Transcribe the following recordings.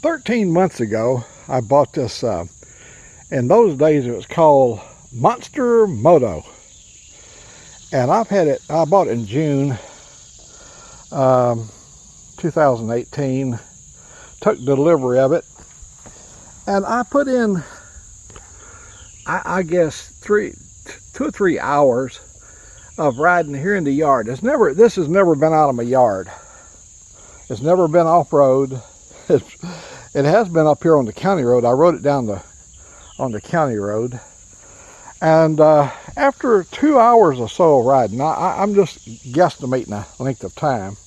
13 months ago, I bought this, in those days it was called Moto. And I've had it, I bought it in June 2018, took delivery of it, and I put in, I guess, 2 or 3 hours of riding here in the yard. This has never been out of my yard. It's never been off-road. It has been up here on the county road. I rode it down on the county road. And after 2 hours or so of riding, I'm just guesstimating the length of time,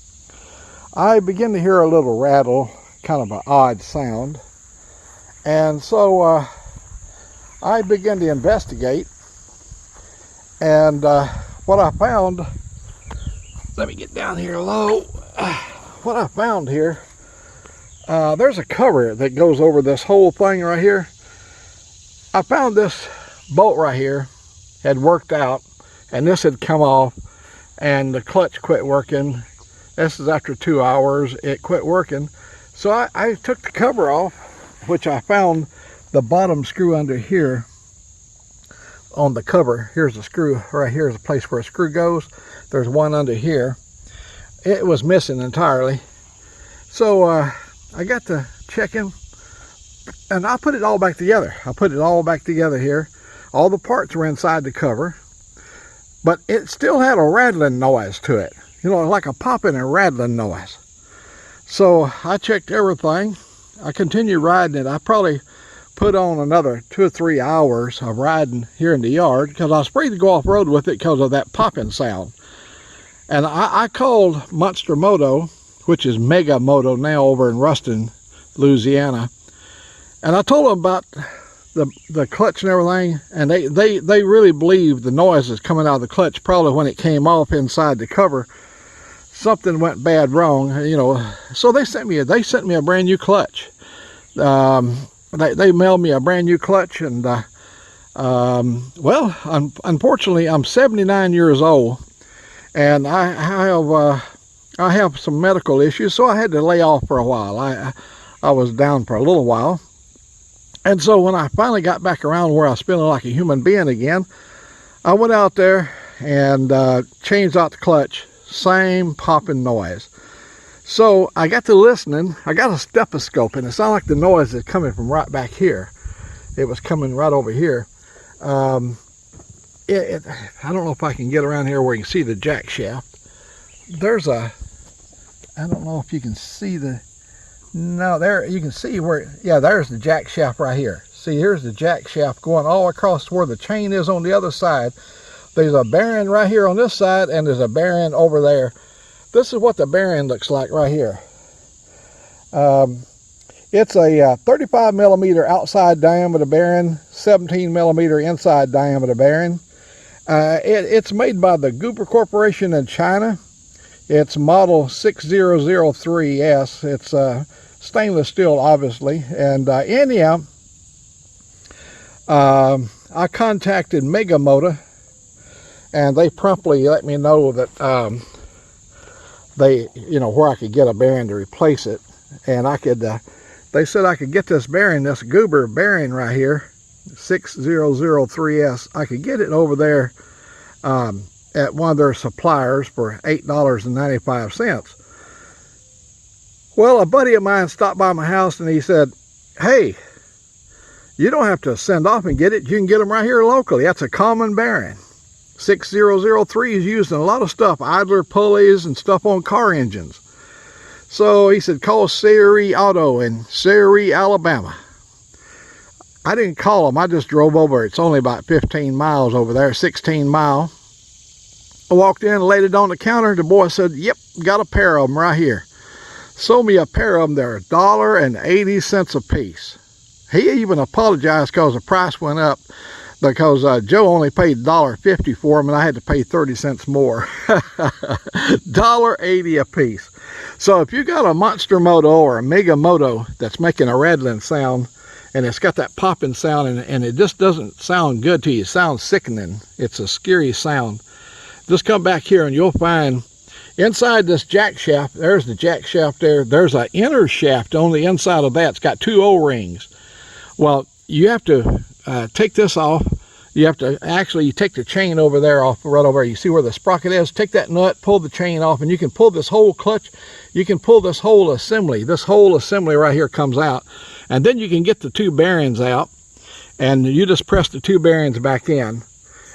I begin to hear a little rattle, kind of an odd sound. And so I began to investigate. And what I found, let me get down here low. What I found here, there's a cover that goes over this whole thing right here. I found this bolt right here had worked out, and this had come off, and the clutch quit working. This is after 2 hours, it quit working. So I took the cover off, which I found the bottom screw under here on the cover. Here's the screw right here is the place where a screw goes. There's one under here. It was missing entirely. So I got to checking, and I put it all back together. I put it all back together here. All the parts were inside the cover, but it still had a rattling noise to it. You know, like a popping and rattling noise. So I checked everything. I continued riding it. I probably put on another 2 or 3 hours of riding here in the yard because I was afraid to go off-road with it because of that popping sound. And I called Moto, which is Mega Moto now over in Ruston, Louisiana. And I told them about the clutch and everything, and they really believe the noise is coming out of the clutch. Probably when it came off inside the cover, something went bad wrong, you know. So they sent me a brand new clutch. They mailed me a brand new clutch, and well, unfortunately, I'm 79 years old, and I have some medical issues, so I had to lay off for a while. I was down for a little while. And so when I finally got back around where I was feeling like a human being again, I went out there and changed out the clutch. Same popping noise. So I got to listening. I got a stethoscope, and it sounded like the noise is coming from right back here. It was coming right over here. I don't know if I can get around here where you can see the jack shaft. There's a, I don't know if you can see the, no, there you can see where, yeah, there's the jack shaft right here. See, here's the jack shaft going all across where the chain is on the other side. There's a bearing right here on this side, and there's a bearing over there. This is what the bearing looks like right here. It's a 35 millimeter outside diameter bearing, 17 millimeter inside diameter bearing. It's made by the Goober Corporation in China. It's model 6003S. It's stainless steel, obviously. And anyhow, I contacted Mega Moto, and they promptly let me know that where I could get a bearing to replace it. And I could, they said I could get this bearing, this Goober bearing right here, 6003S. I could get it over there at one of their suppliers for $8.95. Well, a buddy of mine stopped by my house, and he said, hey, you don't have to send off and get it. You can get them right here locally. That's a common bearing. 6003 is used in a lot of stuff, idler pulleys and stuff on car engines. So he said, call Sari Auto in Sari, Alabama. I didn't call them. I just drove over. It's only about 15 miles over there, 16 mile. I walked in, laid it on the counter. The boy said, yep, got a pair of them right here. Sold me a pair of them. They're $1.80 a piece. He even apologized because the price went up, because Joe only paid $1.50 for them, and I had to pay 30 cents more. $1.80 a piece. So if you got a Monster Moto or a Mega Moto that's making a rattling sound, and it's got that popping sound, and it just doesn't sound good to you, it sounds sickening, it's a scary sound, just come back here and you'll find inside this jack shaft, there's the jack shaft there. There's an inner shaft on the inside of that. It's got 2 O-rings. Well, you have to take this off. You have to actually, you take the chain over there off, right over there. You see where the sprocket is? Take that nut, pull the chain off, and you can pull this whole clutch. You can pull this whole assembly. This whole assembly right here comes out. And then you can get the 2 bearings out, and you just press the 2 bearings back in.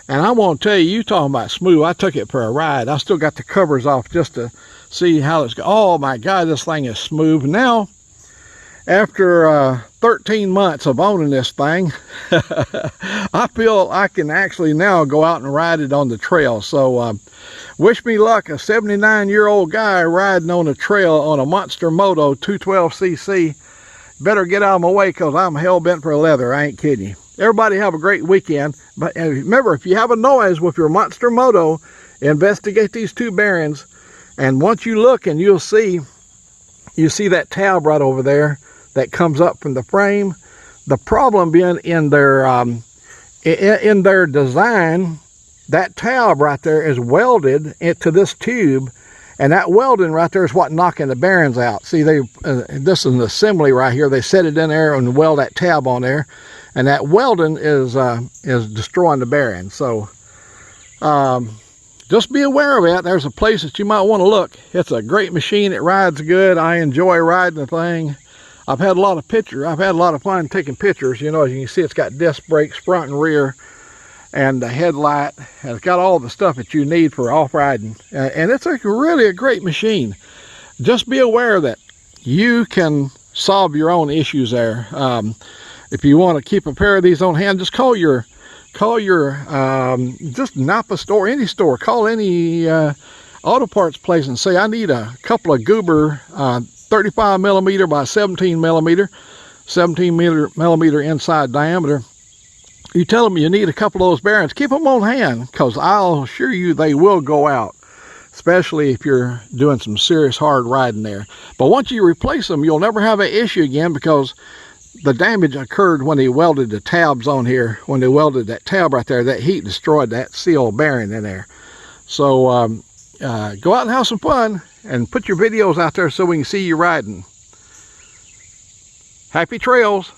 And I want to tell you, talking about smooth, I took it for a ride. I still got the covers off just to see how it's going. Oh my God, this thing is smooth. Now, after 13 months of owning this thing, I feel I can actually now go out and ride it on the trail. So wish me luck, a 79-year-old guy riding on a trail on a Monster Moto 212cc. Better get out of my way, because I'm hell-bent for leather. I ain't kidding you. Everybody have a great weekend. But remember, if you have a noise with your Monster Moto, investigate these 2 bearings. And once you look, and you see that tab right over there that comes up from the frame. The problem being in their design, that tab right there is welded into this tube, and that welding right there is what knocking the bearings out. See, this is an assembly right here. They set it in there and weld that tab on there, and that welding is destroying the bearings. So just be aware of it. There's a place that you might want to look. It's a great machine. It rides good. I enjoy riding the thing. I've had a lot of pictures. I've had a lot of fun taking pictures. You know, as you can see, it's got disc brakes front and rear, and the headlight, and it's got all the stuff that you need for off-riding. And it's really a great machine. Just be aware that you can solve your own issues there. If you want to keep a pair of these on hand, just call your just Napa store, any store. Call any auto parts place and say, I need a couple of Goober 35 millimeter by 17 millimeter inside diameter. You tell them you need a couple of those bearings. Keep them on hand, because I'll assure you they will go out, especially if you're doing some serious hard riding there. But once you replace them, you'll never have an issue again, because the damage occurred when they welded the tabs on here. When they welded that tab right there, that heat destroyed that seal bearing in there. So go out and have some fun, and put your videos out there so we can see you riding. Happy trails.